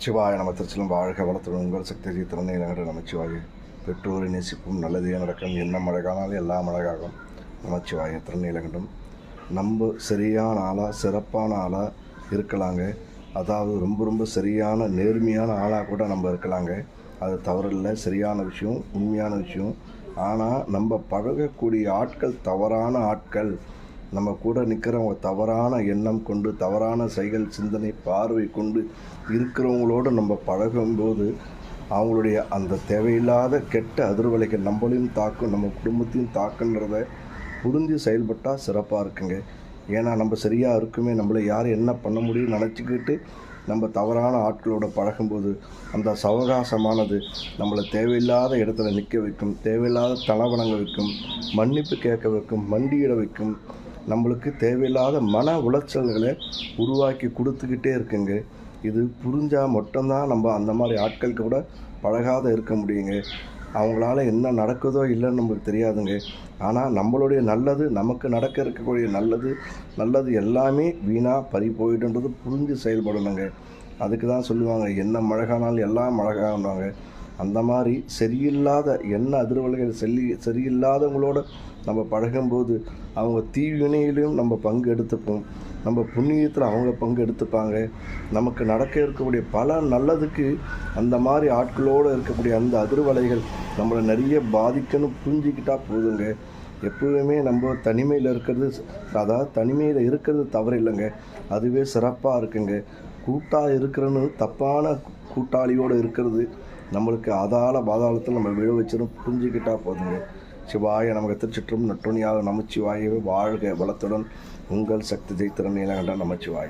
சிவாய நம திருச்சிலும் வாழ்க வளத்துடன் உங்கள் சக்தி திறனை நகர நமச்சிவாய. பெற்றோரை நேசிப்பும் நல்லதே நடக்கும். என்ன மழை காணாலும் எல்லா மழைக்காகும். நமச்சிவாய திருநீலகண்டம். நம்ம சரியான ஆளாக சிறப்பான ஆளாக இருக்கலாங்க. அதாவது ரொம்ப சரியான நேர்மையான ஆளாக கூட நம்ம இருக்கலாங்க. அது தவறில்லை, சரியான விஷயம், உண்மையான விஷயம். ஆனால் நம்ம பழகக்கூடிய ஆட்கள் தவறான ஆட்கள், நம்ம கூட நிற்கிறவங்க தவறான எண்ணம் கொண்டு தவறான செயல் சிந்தனை பார்வை கொண்டு இருக்கிறவங்களோடு நம்ம பழகும்போது அவங்களுடைய அந்த தேவையில்லாத கெட்ட அதிர்வலைகள் நம்மளையும் தாக்கும், நம்ம குடும்பத்தையும் தாக்குன்றத புரிஞ்சு செயல்பட்டால் சிறப்பாக இருக்குங்க. ஏன்னா நம்ம சரியாக இருக்குமே, நம்மளை யார் என்ன பண்ண முடியும்னு நினச்சிக்கிட்டு நம்ம தவறான ஆட்களோட பழகும்போது அந்த சவகாசமானது நம்மளை தேவையில்லாத இடத்துல நிற்க வைக்கும், தேவையில்லாத தளவணங்க வைக்கும், மன்னிப்பு கேட்க வைக்கும், மண்டியிட வைக்கும், நம்மளுக்கு தேவையில்லாத மன உளைச்சல்களை உருவாக்கி கொடுத்துக்கிட்டே இருக்குங்க. இது புரிஞ்சால் மட்டும்தான் நம்ம அந்த மாதிரி ஆட்களுக்கு கூட பழகாத இருக்க முடியுங்க. அவங்களால என்ன நடக்குதோ இல்லைன்னு நமக்கு தெரியாதுங்க. ஆனால் நம்மளுடைய நல்லது, நமக்கு நடக்க இருக்கக்கூடிய நல்லது எல்லாமே வீணாக பறி போயிடுன்றது புரிஞ்சு செயல்படணுங்க. அதுக்கு தான் சொல்லுவாங்க, என்ன மழகானாலும் எல்லாம் மழகானாங்க. அந்த மாதிரி சரியில்லாத என்ன அதிர்வலைகள் சரியில்லாதவங்களோட நம்ம பழகும்போது அவங்க தீவினையிலையும் நம்ம பங்கு எடுத்துப்போம், நம்ம புண்ணியத்தில் அவங்க பங்கு எடுத்துப்பாங்க. நமக்கு நடக்க இருக்கக்கூடிய பல நல்லதுக்கு அந்த மாதிரி ஆட்களோடு இருக்கக்கூடிய அந்த அதிர்வலைகள் நம்மளை நிறைய பாதிக்கணும் புரிஞ்சிக்கிட்டால் போதுங்க. எப்போதுமே நம்ம தனிமையில் இருக்கிறது, அதாவது தனிமையில் இருக்கிறது தவறு இல்லைங்க, அதுவே சிறப்பாக இருக்குங்க. கூட்டாக இருக்கிறன்னு தப்பான கூட்டாளியோடு இருக்கிறது நம்மளுக்கு பாதாளத்தில் நம்ம விழ வச்சிடும் புரிஞ்சுக்கிட்டால் போதுங்க. சிவாய நமக்கு திருச்சிற்றும் நட்டுணியாக நமச்சிவாயவே வாழ்க வளத்துடன் உங்கள் சக்தி ஜெய்திறன் நீலகண்ட நமச்சிவாய.